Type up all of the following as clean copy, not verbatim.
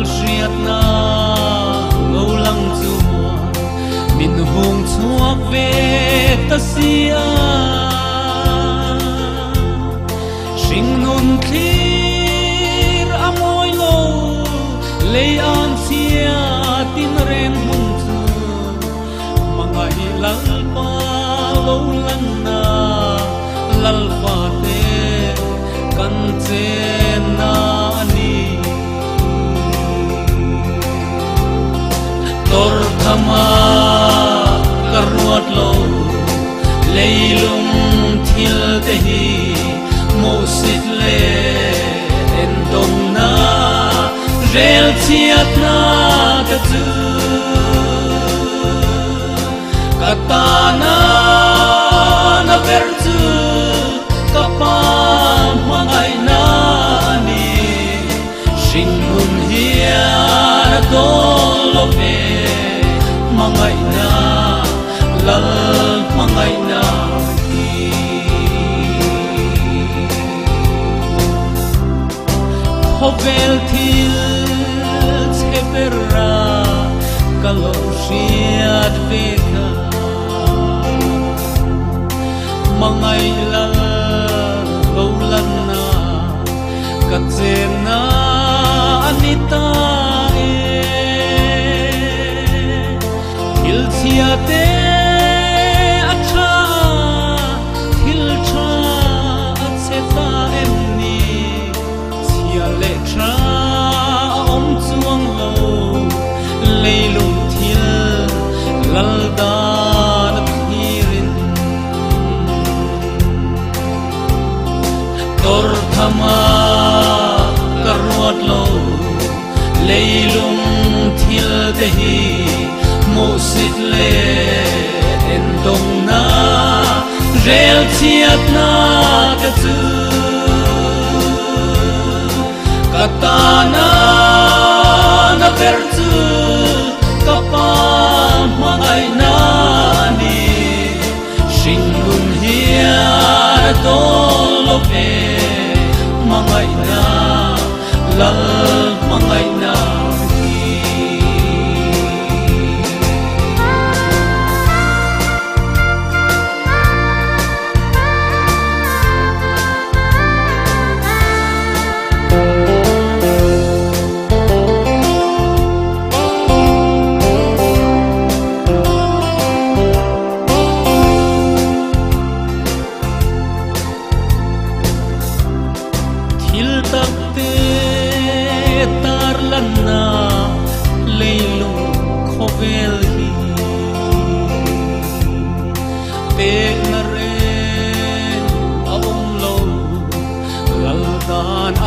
riat na ngô lăng chua min hùng chuak về ta sia sing nun thlir amoi lo lei an sia tin rem hung chu mangai lal pa lo lang na lal pa te kan che na ni tor thama karuat lo leilum thil te hi mo sit le en dong na rel chiat na ka chu katana na ver chu kapa mangai na ni shingun hia do lo ve mangai na lal mangai na hovel thil chepera kaloshiat veka mangai lal lolan na katsena anita thil chiate acha thil cha acheta emni chia le cha om chuang lo leilung thil laldan thirin tor thama karuat lo leilung thil te hi mo sit le en dong na rel chiat na ka chu katana na ver chu kapa mangai na ni shingun hia do lo ve mangai na lal mangai na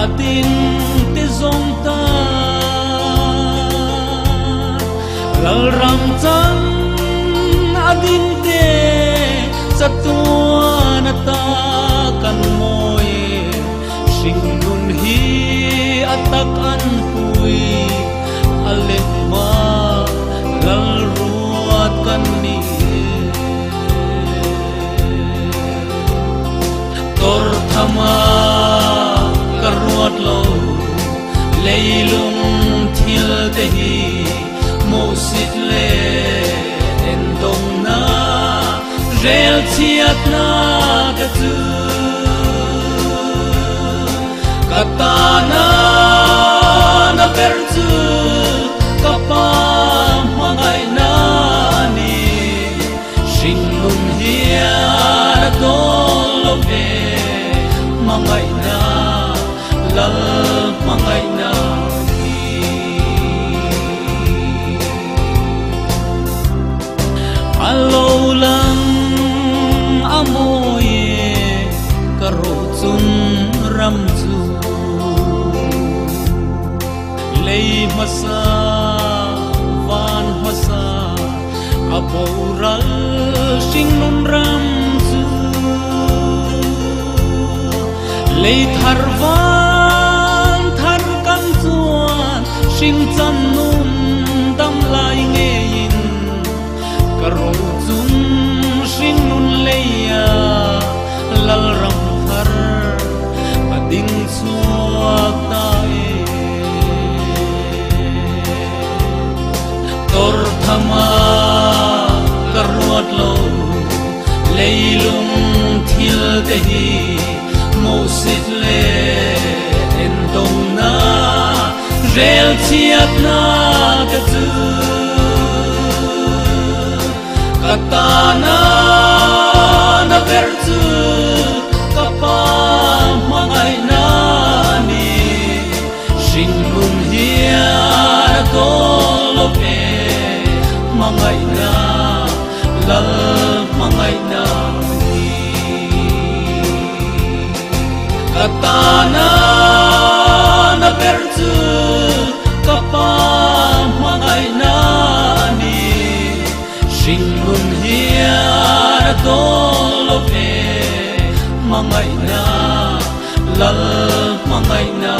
ading te zong ta lal ram chan ading te chatuan ta kan moi singun hi atak an pui alek ma lal ruat kan ni tor thama karuat lo leilung thil te hi mo sit le en dong na rel chiat na ka chu katana na ver chu kapa mangai na ni shingun hia do lo ve mangai na lal mangai na alo lang amoye karo chun ram chu lei masa van masa aboral sing nun ram chu lei tharwan thar kan chuan sing chan nun dam lai nge in karo chun sing nun leia lal ram har ading chuak ta te hi mo sit le en dong na rel chiat na ka chu katana na ver chu kapa mangai na ni sing lung hia to lo pe mangai na lal mangai na ni katana na ver chu kapa mangai na ni sing lung hia to lo pe mangai na lal mangai na